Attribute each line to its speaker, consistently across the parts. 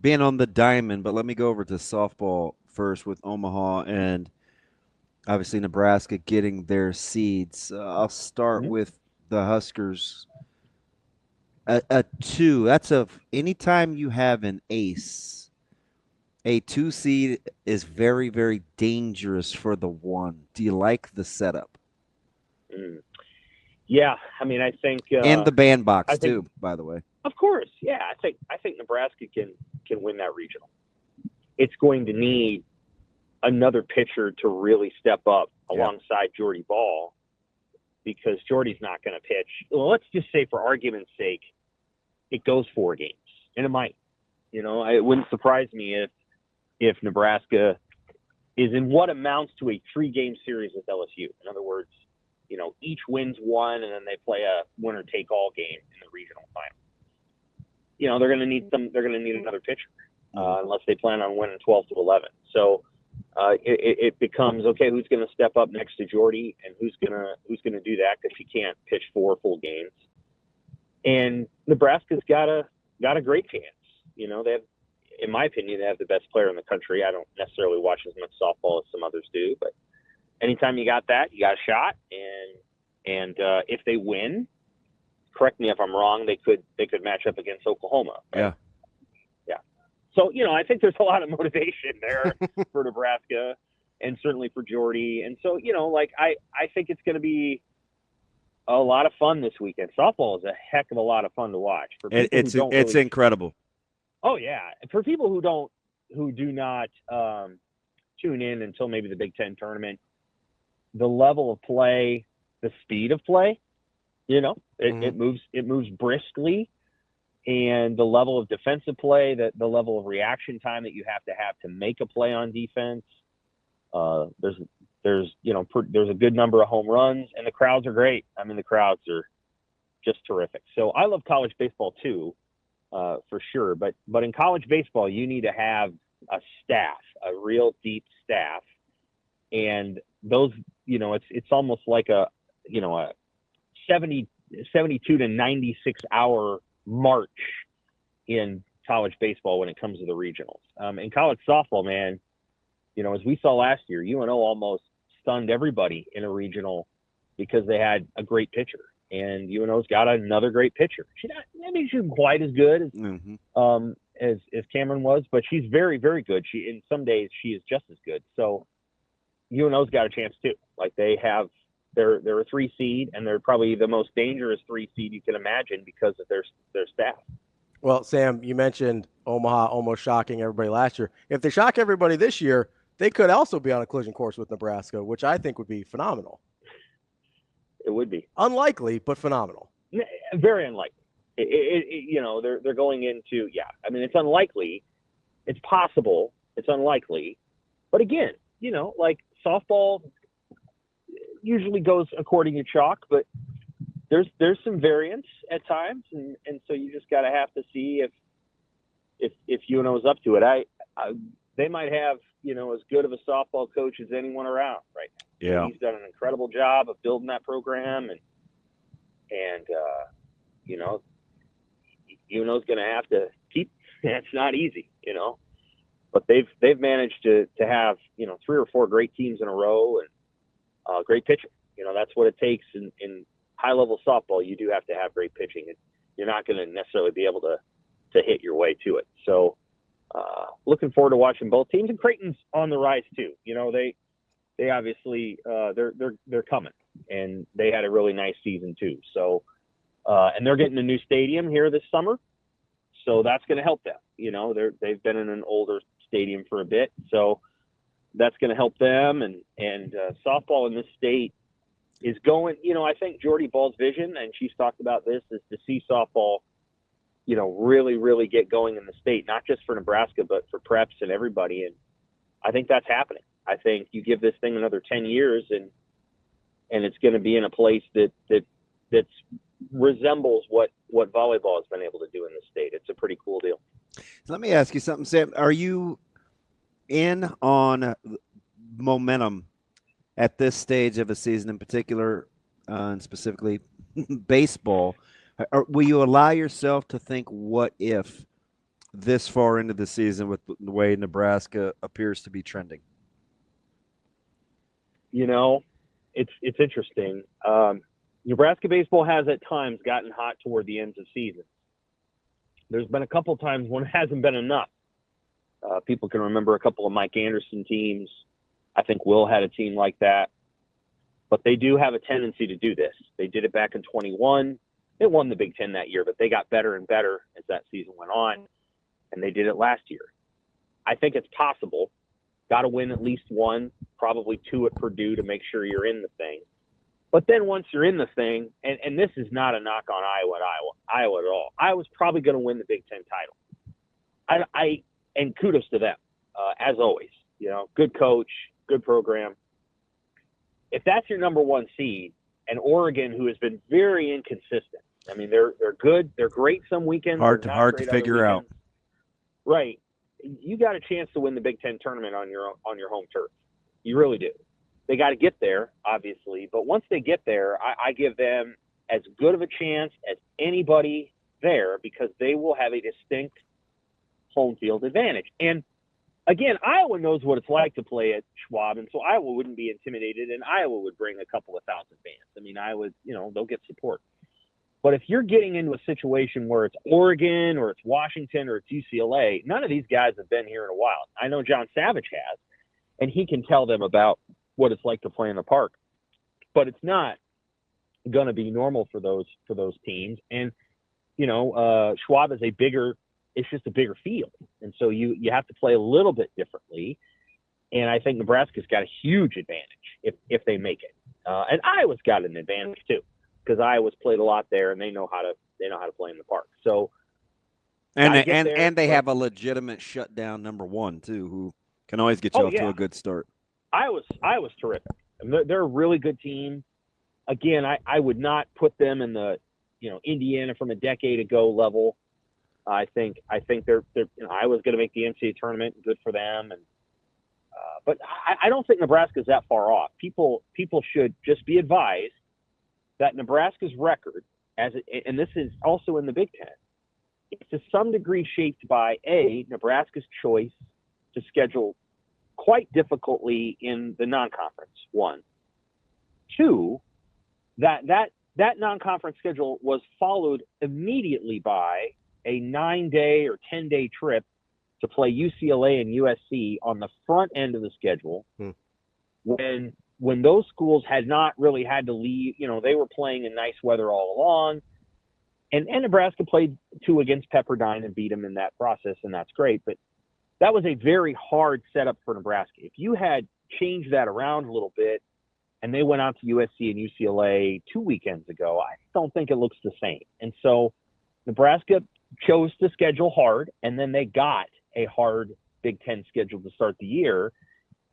Speaker 1: being on the diamond, but let me go over to softball first with Omaha and obviously Nebraska getting their seeds. I'll start
Speaker 2: Mhm.
Speaker 1: with the Huskers. A two. Anytime you have an ace, a two seed is very, very dangerous for the one. Do you like the setup?
Speaker 2: Mm. Yeah, I mean,
Speaker 1: And the bandbox
Speaker 2: I think,
Speaker 1: too, by the way.
Speaker 2: of course, yeah, I think Nebraska can win that regional. It's going to need another pitcher to really step up
Speaker 1: Yeah.
Speaker 2: alongside Jordy Ball because Jordy's not going to pitch. Well, let's just say, for argument's sake, it goes 4 games, and it might. It wouldn't surprise me if Nebraska is in what amounts to a 3-game series with LSU. In other words, each wins one, and then they play a winner-take-all game in the regional final. They're going to need some. They're going to need another pitcher, unless they plan on winning 12-11. So it becomes okay. Who's going to step up next to Jordy, and who's going to do that because he can't pitch 4 full games. And Nebraska's got a great chance. They have, in my opinion, they have the best player in the country. I don't necessarily watch as much softball as some others do, but anytime you got that, you got a shot. And if they win, correct me if I'm wrong, they could match up against Oklahoma. Right?
Speaker 1: Yeah.
Speaker 2: Yeah. So I think there's a lot of motivation there for Nebraska, and certainly for Jordy. And so I think it's going to be a lot of fun this weekend. Softball is a heck of a lot of fun to watch for people who don't
Speaker 1: It's
Speaker 2: really.
Speaker 1: incredible.
Speaker 2: Oh yeah, for people who do not tune in until maybe the Big Ten tournament, the level of play, the speed of play, it moves briskly, and the level of defensive play, the level of reaction time that you have to make a play on defense. There's a good number of home runs, and the crowds are great. I mean, the crowds are just terrific. So I love college baseball too, for sure. But in college baseball, you need to have a staff, a real deep staff, and those, it's almost like a 72 to 96 hour march in college baseball when it comes to the regionals. In college softball, man, as we saw last year, UNO almost stunned everybody in a regional because they had a great pitcher, and UNO's got another great pitcher. She's not quite as good as Cameron was, but she's very, very good. In some days she is just as good. So UNO's got a chance too. Like they're a 3 seed, and they're probably the most dangerous 3 seed you can imagine because of their staff.
Speaker 3: Well, Sam, you mentioned Omaha almost shocking everybody last year. If they shock everybody this year, they could also be on a collision course with Nebraska, which I think would be phenomenal.
Speaker 2: It would be
Speaker 3: unlikely, but phenomenal.
Speaker 2: Very unlikely. They're going into, yeah. I mean, it's unlikely. It's possible. It's unlikely. But again, like softball usually goes according to chalk, but there's some variance at times, and so you just gotta have to see if UNO is up to it. They might have as good of a softball coach as anyone around right now.
Speaker 1: Yeah,
Speaker 2: he's done an incredible job of building that program, and UNO's going to have to keep. It's not easy, but they've managed to have 3 or 4 great teams in a row, and great pitching. That's what it takes in high level softball. You do have to have great pitching. You're not going to necessarily be able to hit your way to it. So looking forward to watching both teams. And Creighton's on the rise too. They obviously they're coming, and they had a really nice season too. So and they're getting a new stadium here this summer, so that's going to help them. They've been in an older stadium for a bit, so that's going to help them. And softball in this state is going. I think Jordy Ball's vision, and she's talked about this, is to see softball, really, really get going in the state, not just for Nebraska, but for preps and everybody. And I think that's happening. I think you give this thing another 10 years, and it's going to be in a place that resembles what volleyball has been able to do in the state. It's a pretty cool deal.
Speaker 1: Let me ask you something, Sam. Are you in on momentum at this stage of a season in particular, and specifically baseball? Or will you allow yourself to think, what if this far into the season with the way Nebraska appears to be trending?
Speaker 2: You know, it's interesting. Nebraska baseball has at times gotten hot toward the ends of seasons. There's been a couple times when it hasn't been enough. People can remember a couple of Mike Anderson teams. I think Will had a team like that. But they do have a tendency to do this. They did it back in 21. They won the Big Ten that year, but they got better and better as that season went on, and they did it last year. I think it's possible. Got to win at least one, probably two at Purdue to make sure you're in the thing. But then once you're in the thing, and this is not a knock on Iowa at all. Iowa's probably going to win the Big Ten title. And kudos to them, as always. You know, good coach, good program. If that's your number one seed, and Oregon, who has been very inconsistent, I mean, they're good, they're great some weekends.
Speaker 1: Hard to figure out.
Speaker 2: Right, you got a chance to win the Big Ten tournament on your home turf. You really do. They got to get there, obviously, but once they get there, I give them as good of a chance as anybody there because they will have a distinct home field advantage. And again, Iowa knows what it's like to play at Schwab, and so Iowa wouldn't be intimidated, and Iowa would bring a couple of thousand fans. I mean, Iowa, they'll get support. But if you're getting into a situation where it's Oregon or it's Washington or it's UCLA, none of these guys have been here in a while. I know John Savage has, and he can tell them about what it's like to play in the park. But it's not going to be normal for those teams. And, Schwab is it's just a bigger field. And so you have to play a little bit differently. And I think Nebraska's got a huge advantage if they make it. And Iowa's got an advantage too, because Iowa's played a lot there and they know how to play in the park. So
Speaker 1: and they have a legitimate shutdown number one too, who can always get you off to a good start.
Speaker 2: Iowa's terrific. I mean, they're a really good team. Again, I would not put them in the Indiana from a decade ago level. I think they're Iowa's going to make the NCAA tournament. Good for them. And but I don't think Nebraska's that far off. People should just be advised that Nebraska's record, and this is also in the Big Ten, it's to some degree shaped by Nebraska's choice to schedule quite difficultly in the non-conference. 1, 2, that non-conference schedule was followed immediately by a 9-day or 10-day trip to play UCLA and USC on the front end of the schedule when those schools had not really had to leave. They were playing in nice weather all along. And Nebraska played 2 against Pepperdine and beat them in that process, and that's great. But that was a very hard setup for Nebraska. If you had changed that around a little bit and they went out to USC and UCLA 2 weekends ago, I don't think it looks the same. And so Nebraska chose to schedule hard, and then they got a hard Big Ten schedule to start the year.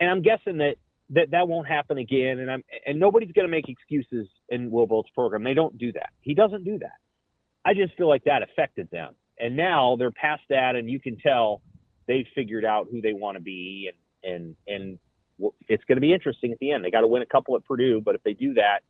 Speaker 2: And I'm guessing that won't happen again. And nobody's going to make excuses in Will Bolt's program. They don't do that. He doesn't do that. I just feel like that affected them. And now they're past that, and you can tell they've figured out who they want to be. And it's going to be interesting at the end. They got to win a couple at Purdue, but if they do that,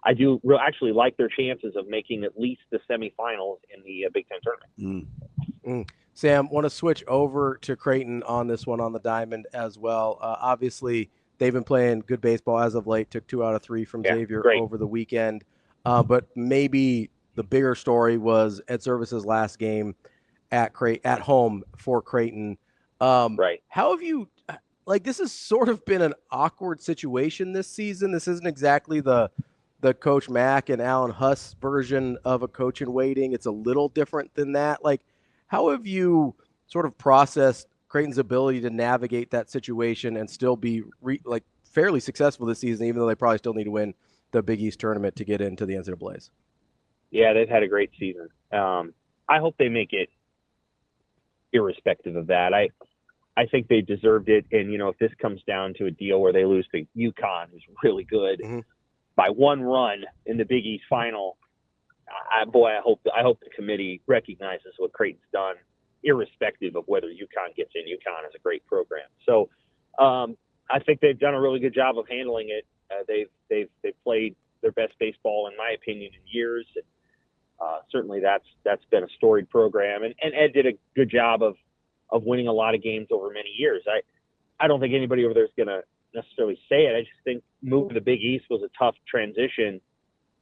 Speaker 2: I do actually like their chances of making at least the semifinals in the Big Ten tournament.
Speaker 3: Sam, want to switch over to Creighton on this one on the diamond as well. Obviously, they've been playing good baseball as of late. Took 2 out of 3 from Xavier over the weekend. But maybe the bigger story was Ed Service's last game at home for Creighton.
Speaker 2: Right.
Speaker 3: How have you this has sort of been an awkward situation this season. This isn't exactly the Coach Mack and Alan Huss version of a coach in waiting. It's a little different than that. How have you sort of processed Creighton's ability to navigate that situation and still be fairly successful this season, even though they probably still need to win the Big East tournament to get into the NCAAs?
Speaker 2: Yeah, they've had a great season. I hope they make it irrespective of that. I think they deserved it. And, if this comes down to a deal where they lose to UConn, who's really good, by 1 run in the Big East final, I hope the committee recognizes what Creighton's done, irrespective of whether UConn gets in. UConn is a great program. So I think they've done a really good job of handling it. They've played their best baseball, in my opinion, in years. Certainly that's been a storied program, and Ed did a good job of winning a lot of games over many years. I don't think anybody over there is going to necessarily say it. I just think moving to the Big East was a tough transition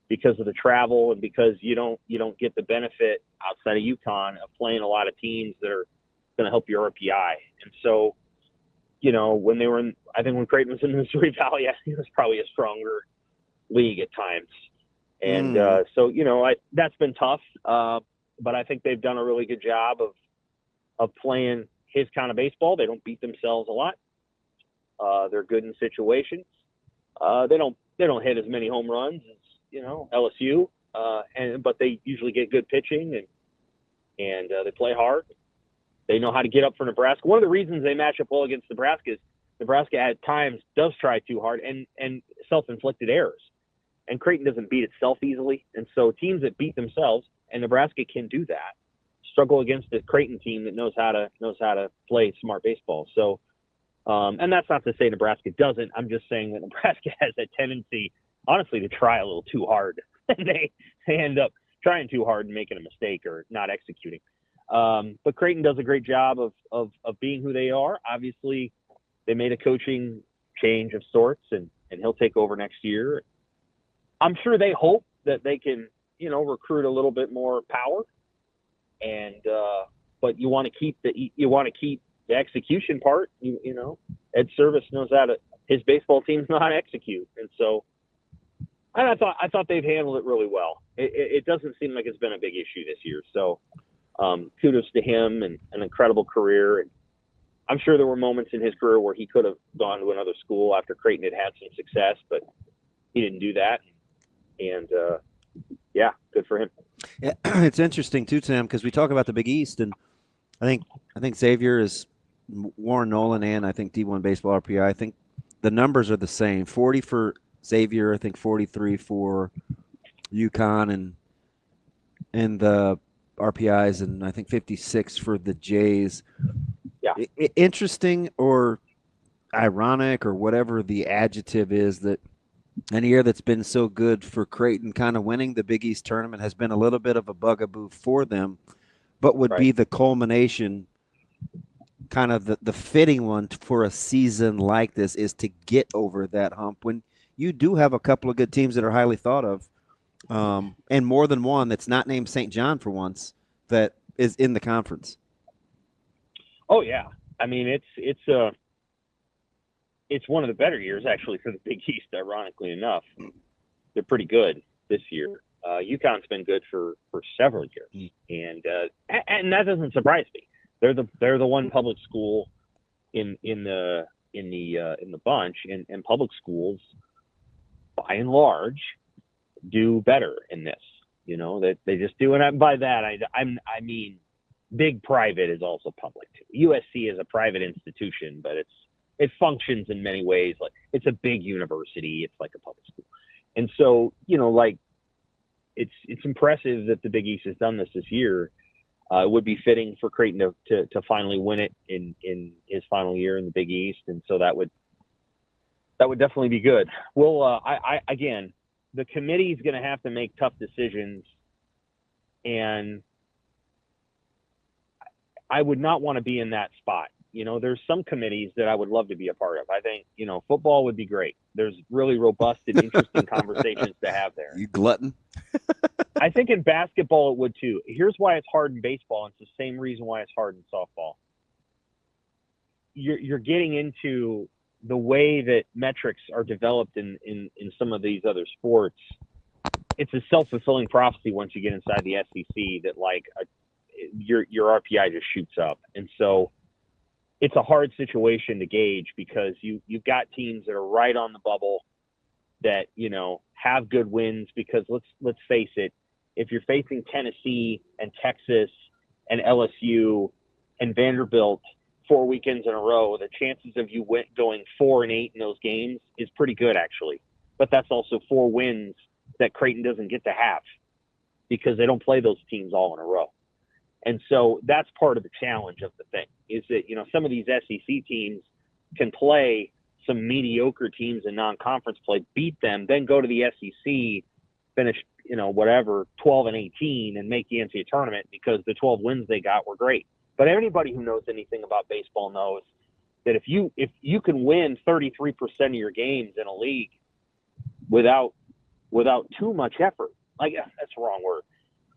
Speaker 2: because of the travel and because you don't get the benefit outside of UConn of playing a lot of teams that are going to help your RPI. And so, when they were when Creighton was in the Missouri Valley, I think it was probably a stronger league at times. And so, that's been tough. But I think they've done a really good job of playing his kind of baseball. They don't beat themselves a lot. They're good in situations. They don't hit as many home runs as LSU, but they usually get good pitching and they play hard. They know how to get up for Nebraska. One of the reasons they match up well against Nebraska is Nebraska at times does try too hard and self-inflicted errors. And Creighton doesn't beat itself easily. And so teams that beat themselves, and Nebraska can do that, struggle against a Creighton team that knows how to play smart baseball. So, and that's not to say Nebraska doesn't. I'm just saying that Nebraska has a tendency, honestly, to try a little too hard. they end up trying too hard and making a mistake or not executing. But Creighton does a great job of being who they are. Obviously, they made a coaching change of sorts, and he'll take over next year. I'm sure they hope that they can, recruit a little bit more power. And but you want to keep the execution part. Ed Service knows how to. His baseball teams know how to execute, and so I thought they've handled it really well. It doesn't seem like it's been a big issue this year. So kudos to him and an incredible career. And I'm sure there were moments in his career where he could have gone to another school after Creighton had some success, but he didn't do that. And yeah, good for him.
Speaker 1: Yeah, it's interesting too, Tim, because we talk about the Big East, and I think Xavier is Warren Nolan, and I think D1 Baseball RPI. I think the numbers are the same: 40 for Xavier, I think 43 for UConn, and the RPIs, and I think 56 for the Jays.
Speaker 2: Yeah,
Speaker 1: interesting or ironic or whatever the adjective is that. And a year that's been so good for Creighton, kind of winning the Big East tournament has been a little bit of a bugaboo for them, but would be the culmination, kind of the fitting one for a season like this is to get over that hump when you do have a couple of good teams that are highly thought of, and more than one that's not named St. John for once that is in the conference.
Speaker 2: Oh yeah, I mean it's one of the better years actually for the Big East. Ironically enough, they're pretty good this year. UConn's been good for several years, and that doesn't surprise me. They're the one public school in the bunch, and public schools by and large do better in this. That they just do, and by that I mean big private is also public too. USC is a private institution, but it functions in many ways like it's a big university. It's like a public school. And so, it's impressive that the Big East has done this year. It would be fitting for Creighton to finally win it in his final year in the Big East. And so that would definitely be good. Well, again, the committee is going to have to make tough decisions, and I would not want to be in that spot. There's some committees that I would love to be a part of. I think, football would be great. There's really robust and interesting conversations to have there.
Speaker 1: You glutton?
Speaker 2: I think in basketball it would too. Here's why it's hard in baseball. And it's the same reason why it's hard in softball. You're getting into the way that metrics are developed in some of these other sports. It's a self-fulfilling prophecy once you get inside the SEC that your RPI just shoots up. And so it's a hard situation to gauge because you've got teams that are right on the bubble that, have good wins because let's face it, if you're facing Tennessee and Texas and LSU and Vanderbilt 4 weekends in a row, the chances of you going 4-8 in those games is pretty good actually. But that's also 4 wins that Creighton doesn't get to have because they don't play those teams all in a row. And so that's part of the challenge of the thing is that, some of these SEC teams can play some mediocre teams in non-conference play, beat them, then go to the SEC finish, 12-18 and make the NCAA tournament because the 12 wins they got were great. But anybody who knows anything about baseball knows that if you can win 33% of your games in a league without too much effort, like that's the wrong word.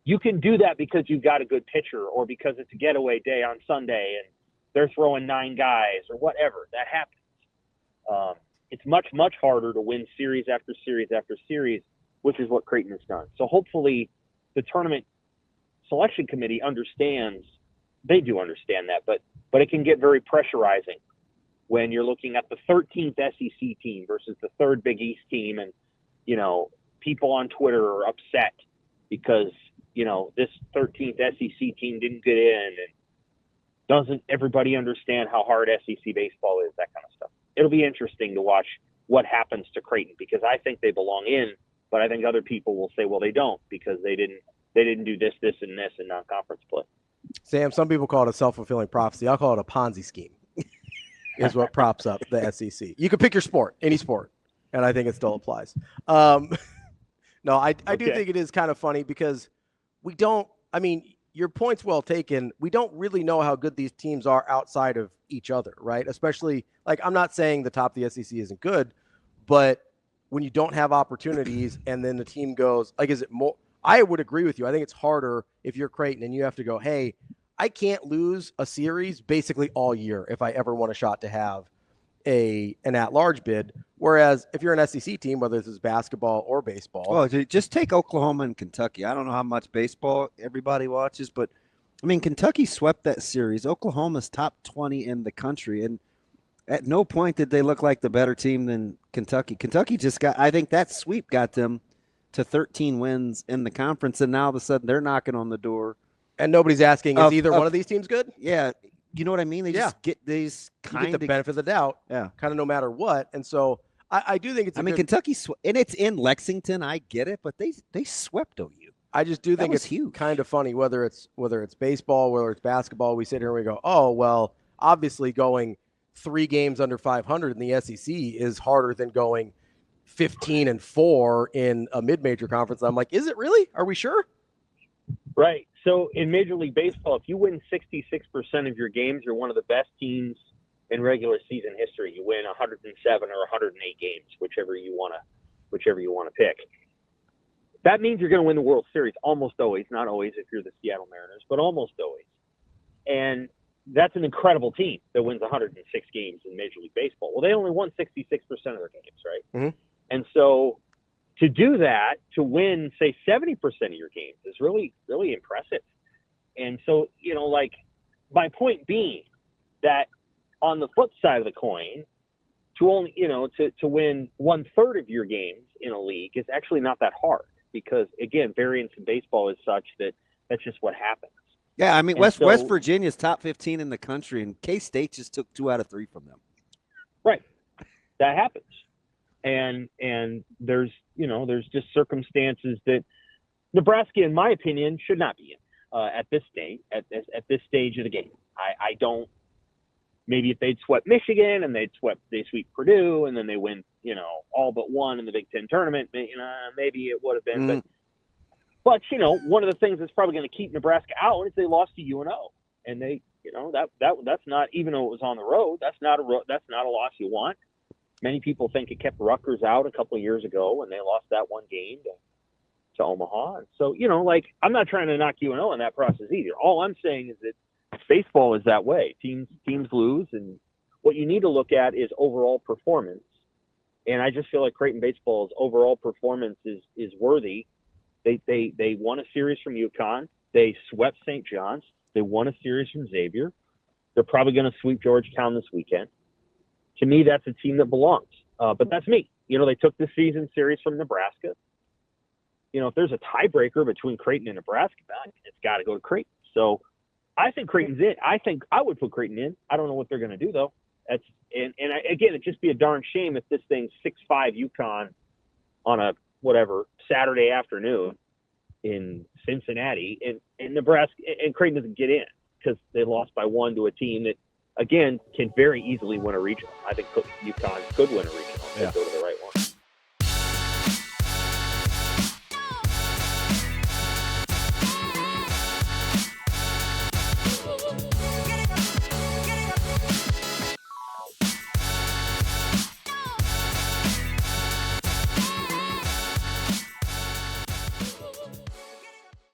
Speaker 2: You can do that because you've got a good pitcher or because it's a getaway day on Sunday and they're throwing 9 guys or whatever. That happens. It's much, much harder to win series after series after series, which is what Creighton has done. So hopefully the tournament selection committee understands. They do understand that, but it can get very pressurizing when you're looking at the 13th SEC team versus the 3rd Big East team, and people on Twitter are upset because this 13th SEC team didn't get in, and doesn't everybody understand how hard SEC baseball is, that kind of stuff. It'll be interesting to watch what happens to Creighton because I think they belong in, but I think other people will say, well, they don't because they didn't do this, this, and this in non-conference play.
Speaker 3: Sam, some people call it a self-fulfilling prophecy. I'll call it a Ponzi scheme. Is what props up the SEC. You can pick your sport, any sport, and I think it still applies. No, I do think it is kind of funny because we don't – I mean, your point's well taken. We don't really know how good these teams are outside of each other, right? Especially – like I'm not saying the top of the SEC isn't good, but when you don't have opportunities and then the team goes – like is it more – I would agree with you. I think it's harder if you're Creighton and you have to go, hey – I can't lose a series basically all year if I ever want a shot to have an at-large bid. Whereas if you're an SEC team, whether this is basketball or baseball.
Speaker 1: Well, just take Oklahoma and Kentucky. I don't know how much baseball everybody watches, but, I mean, Kentucky swept that series. Oklahoma's top 20 in the country, and at no point did they look like the better team than Kentucky. Kentucky just got – I think that sweep got them to 13 wins in the conference, and now all of a sudden they're knocking on the door.
Speaker 3: And nobody's asking, is either one of these teams good?
Speaker 1: Yeah. You know what I mean? They just get these
Speaker 3: kind of the benefit of the doubt.
Speaker 1: Yeah.
Speaker 3: Kind of no matter what. And so I do think it's
Speaker 1: Kentucky, and it's in Lexington. I get it, but they swept OU.
Speaker 3: I just do think it's huge. Kind of funny, whether it's baseball, whether it's basketball, we sit here and we go, oh, well, obviously going 3 games under 500 in the SEC is harder than going 15-4 in a mid-major conference. I'm like, is it really? Are we sure?
Speaker 2: Right. So in Major League Baseball, if you win 66% of your games, you're one of the best teams in regular season history. You win 107 or 108 games, whichever you want to pick. That means you're going to win the World Series almost always, not always if you're the Seattle Mariners, but almost always. And that's an incredible team that wins 106 games in Major League Baseball. Well, they only won 66% of their games, right?
Speaker 3: Mm-hmm.
Speaker 2: And so to do that, to win, say, 70% of your games is really, really impressive. And so, my point being that on the flip side of the coin, to only, to win 1/3 of your games in a league is actually not that hard because, again, variance in baseball is such that that's just what happens.
Speaker 1: Yeah, I mean, West Virginia's top 15 in the country, and K-State just took 2 out of 3 from them. Right.
Speaker 2: That happens. And there's just circumstances that Nebraska, in my opinion, should not be in at this stage of the game. I don't. Maybe if they'd swept Michigan and they sweep Purdue and then they win, all but one in the Big Ten tournament, maybe it would have been. But one of the things that's probably going to keep Nebraska out is they lost to UNO, and they, that's not, even though it was on the road, that's not a loss you want. Many people think it kept Rutgers out a couple of years ago when they lost that one game to Omaha. And so, I'm not trying to knock UNO in that process either. All I'm saying is that baseball is that way. Teams lose, and what you need to look at is overall performance. And I just feel like Creighton baseball's overall performance is worthy. They won a series from UConn. They swept St. John's. They won a series from Xavier. They're probably going to sweep Georgetown this weekend. To me, that's a team that belongs. But that's me. They took the season series from Nebraska. If there's a tiebreaker between Creighton and Nebraska, it's got to go to Creighton. So I think Creighton's in. I think I would put Creighton in. I don't know what they're going to do, though. Again, it'd just be a darn shame if this thing's 6-5 UConn on a Saturday afternoon in Cincinnati and Nebraska and Creighton doesn't get in because they lost by 1 to a team that, again, can very easily win a regional. I think UConn could win a regional if they go to the right one.